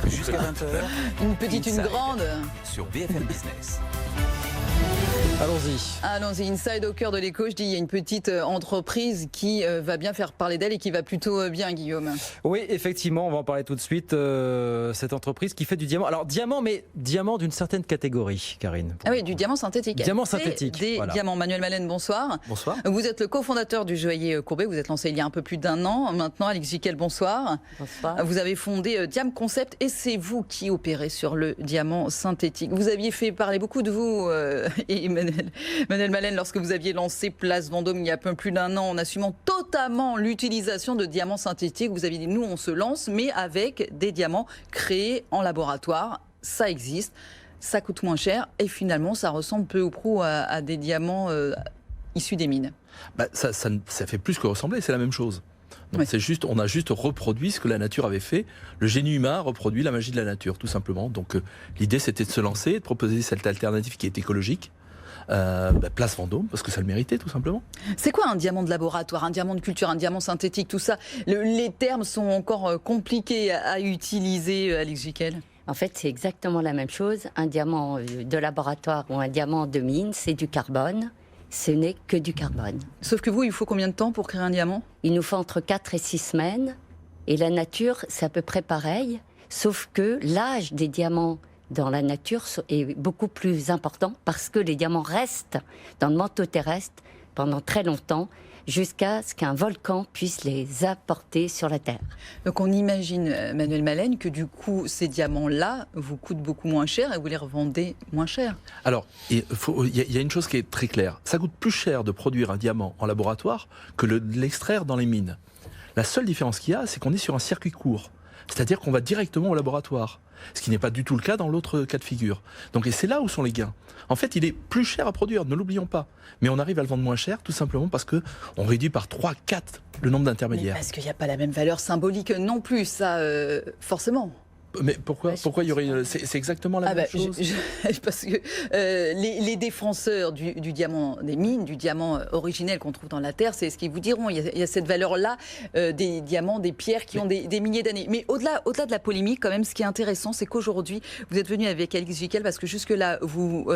Jusqu'à 20h. Une petite, une grande. Sur BFM Business. Allons-y, Inside au cœur de l'écho. Je dis, il y a une petite entreprise qui va bien faire parler d'elle et qui va plutôt bien, Guillaume. Oui, effectivement, on va en parler tout de suite. Cette entreprise qui fait du diamant. Alors, diamant, mais diamant d'une certaine catégorie, Karine. Ah oui, du diamant synthétique. Diamant synthétique. Des diamants. Manuel Mallène, bonsoir. Bonsoir. Vous êtes le cofondateur du joaillier Courbet. Vous êtes lancé il y a un peu plus d'1 an. Maintenant, Alix Jiquel, bonsoir. Bonsoir. Vous avez fondé Diam Concept et c'est vous qui opérez sur le diamant synthétique. Vous aviez fait parler beaucoup de vous et Manuel Mallène lorsque vous aviez lancé Place Vendôme il y a un peu plus d'1 an en assumant totalement l'utilisation de diamants synthétiques. Vous aviez dit nous on se lance mais avec des diamants créés en laboratoire. Ça existe, ça coûte moins cher et finalement ça ressemble peu ou prou à des diamants issus des mines. Ça fait plus que ressembler, c'est la même chose. Donc Oui. c'est juste, on a juste reproduit ce que la nature avait fait. Le génie humain a reproduit la magie de la nature, tout simplement. Donc l'idée c'était de se lancer, de proposer cette alternative qui est écologique. Place Vendôme, parce que ça le méritait tout simplement. C'est quoi un diamant de laboratoire, un diamant de culture, un diamant synthétique, tout ça les termes sont encore compliqués à utiliser, Alix Jiquel. En fait, c'est exactement la même chose. Un diamant de laboratoire ou un diamant de mine, c'est du carbone. Ce n'est que du carbone. Sauf que vous, il faut combien de temps pour créer un diamant ? Il nous faut entre 4 et 6 semaines. Et la nature, c'est à peu près pareil. Sauf que l'âge des diamants dans la nature est beaucoup plus important parce que les diamants restent dans le manteau terrestre pendant très longtemps jusqu'à ce qu'un volcan puisse les apporter sur la Terre. Donc on imagine, Manuel Mallène, que du coup, ces diamants-là vous coûtent beaucoup moins cher et vous les revendez moins cher. Alors, il y a une chose qui est très claire. Ça coûte plus cher de produire un diamant en laboratoire que de l'extraire dans les mines. La seule différence qu'il y a, c'est qu'on est sur un circuit court. C'est-à-dire qu'on va directement au laboratoire. Ce qui n'est pas du tout le cas dans l'autre cas de figure. Donc, et c'est là où sont les gains. En fait, il est plus cher à produire, ne l'oublions pas. Mais on arrive à le vendre moins cher, tout simplement parce qu'on réduit par 3, 4 le nombre d'intermédiaires. Parce qu'il n'y a pas la même valeur symbolique non plus, ça, forcément. Mais pourquoi il y aurait c'est exactement la même chose. Parce que les défenseurs du diamant des mines, du diamant originel qu'on trouve dans la terre, c'est ce qu'ils vous diront. Il y a cette valeur-là des diamants, des pierres qui ont des milliers d'années. Mais au-delà de la polémique, quand même, ce qui est intéressant, c'est qu'aujourd'hui, vous êtes venu avec Alix Jiquel parce que jusque-là, vous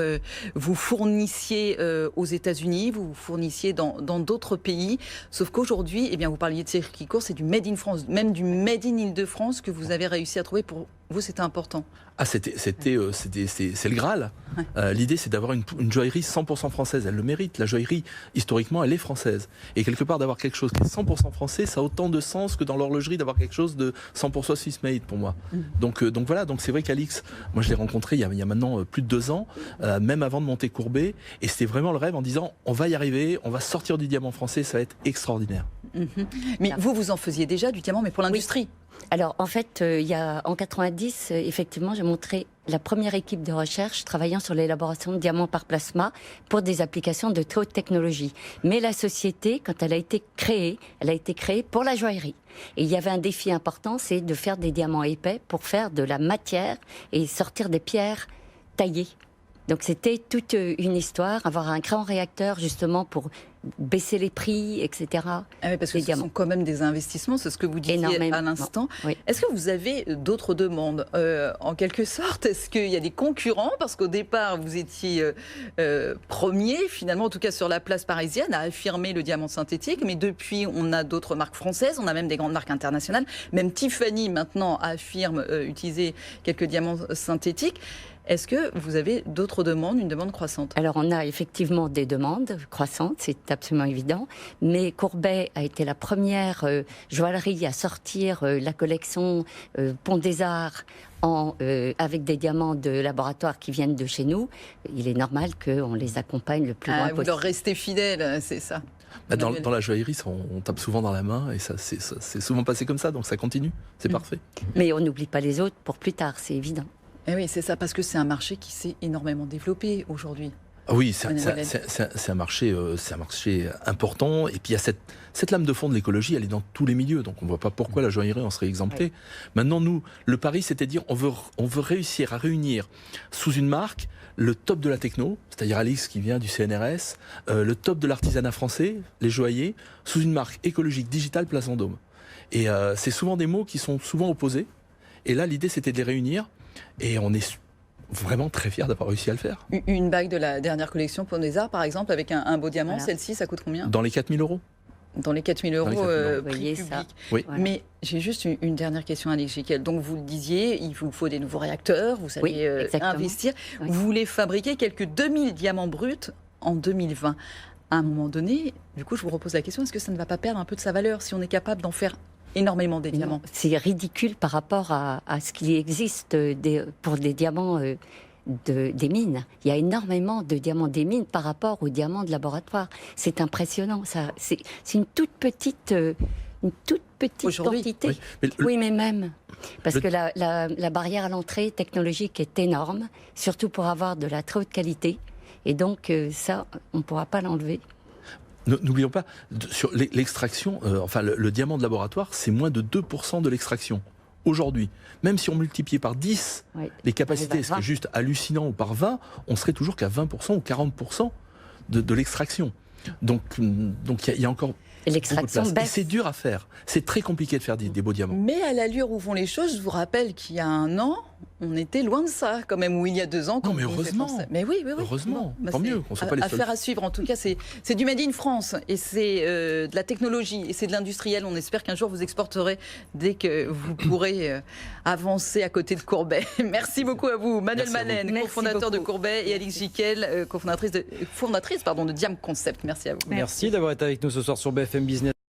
fournissiez aux États-Unis, vous fournissiez dans d'autres pays. Sauf qu'aujourd'hui, eh bien, vous parliez de circuit court, c'est du Made in France, même du Made in Île-de-France que vous avez réussi à trouver pour vous, c'était important. Ah, c'est le Graal. Ouais. L'idée, c'est d'avoir une joaillerie 100% française. Elle le mérite. La joaillerie, historiquement, elle est française. Et quelque part, d'avoir quelque chose qui est 100% français, ça a autant de sens que dans l'horlogerie d'avoir quelque chose de 100% Swiss made pour moi. Donc voilà. Donc c'est vrai qu'Alix, moi, je l'ai rencontré il y a maintenant plus de 2 ans, même avant de monter Courbet. Et c'était vraiment le rêve en disant, on va y arriver, on va sortir du diamant français, ça va être extraordinaire. Mais vous en faisiez déjà du diamant, mais pour l'industrie. Oui. Alors, en fait, en 90, effectivement, j'ai montré la première équipe de recherche travaillant sur l'élaboration de diamants par plasma pour des applications de très haute technologie. Mais la société, quand elle a été créée pour la joaillerie. Et il y avait un défi important, c'est de faire des diamants épais pour faire de la matière et sortir des pierres taillées. Donc c'était toute une histoire, avoir un grand réacteur justement pour baisser les prix, etc. Ah oui, parce que ce sont quand même des investissements, c'est ce que vous disiez à l'instant. Oui. Est-ce que vous avez d'autres demandes en quelque sorte? Est-ce qu'il y a des concurrents? Parce qu'au départ, vous étiez premier, finalement, en tout cas sur la place parisienne, à affirmer le diamant synthétique. Mais depuis, on a d'autres marques françaises, on a même des grandes marques internationales. Même Tiffany, maintenant, affirme utiliser quelques diamants synthétiques. Est-ce que vous avez d'autres demandes, une demande croissante? Alors, on a effectivement des demandes croissantes, c'est absolument évident. Mais Courbet a été la première joaillerie à sortir la collection Pont des Arts avec des diamants de laboratoire qui viennent de chez nous. Il est normal qu'on les accompagne le plus loin possible. Vous leur restez fidèles, c'est ça? Dans la joaillerie, on tape souvent dans la main et ça, c'est souvent passé comme ça, donc ça continue, c'est parfait. Mais on n'oublie pas les autres pour plus tard, c'est évident. Eh oui, c'est ça, parce que c'est un marché qui s'est énormément développé aujourd'hui. Oui, c'est un marché important. Et puis il y a cette lame de fond de l'écologie, elle est dans tous les milieux. Donc on ne voit pas pourquoi la joaillerie en serait exemptée. Ouais. Maintenant, nous, le pari, c'était de dire on veut réussir à réunir sous une marque le top de la techno, c'est-à-dire Alix qui vient du CNRS, le top de l'artisanat français, les joailliers, sous une marque écologique digitale Place Vendôme. Et c'est souvent des mots qui sont souvent opposés. Et là, l'idée, c'était de les réunir. Et on est vraiment très fiers d'avoir réussi à le faire. Une bague de la dernière collection Pont des Arts, par exemple, avec un beau diamant, Voilà. celle-ci, ça coûte combien? Dans les 4 000 euros. Dans les 4 000 euros, Dans les 4 000 euros. Vous prix voyez public. ça. Oui. Voilà. Mais j'ai juste une dernière question, Alix Jiquel. Donc vous le disiez, il vous faut des nouveaux réacteurs, vous Oui, allez exactement. investir. Oui. Vous voulez fabriquer quelques 2000 diamants bruts en 2020. À un moment donné, du coup, je vous repose la question, est-ce que ça ne va pas perdre un peu de sa valeur si on est capable d'en faire énormément des diamants? C'est ridicule par rapport à ce qui existe pour des diamants des mines. Il y a énormément de diamants des mines par rapport aux diamants de laboratoire. C'est impressionnant. C'est une toute petite Aujourd'hui, quantité. Oui. Mais Oui, mais même. Parce Le- que la barrière à l'entrée technologique est énorme, surtout pour avoir de la très haute qualité. Et donc, ça, on ne pourra pas l'enlever. N'oublions pas, sur l'extraction, enfin le diamant de laboratoire, c'est moins de 2% de l'extraction. Aujourd'hui, même si on multipliait par 10 Oui. les capacités, ce qui est 20. juste hallucinant, ou par 20, on serait toujours qu'à 20% ou 40% de l'extraction. Donc il y a encore Et beaucoup de l'extraction place. Et baisse. c'est dur à faire. C'est très compliqué de faire des beaux diamants. Mais à l'allure où vont les choses, je vous rappelle qu'il y a un an, on était loin de ça, quand même, ou il y a 2 ans. quand mais on faisait heureusement. ça. Mais oui, oui, oui. Heureusement. Bah, Tant c'est mieux qu'on soit pas les seuls. Affaire à suivre, en tout cas, c'est du Made in France, et c'est de la technologie, et c'est de l'industriel. On espère qu'un jour vous exporterez dès que vous pourrez avancer à côté de Courbet. Merci beaucoup à vous, Manuel Merci à vous. Malène, Merci cofondateur de beaucoup. Courbet, et Alix Jiquel, fondatrice de Diam Concept. Merci à vous. Merci d'avoir été avec nous ce soir sur BFM Business.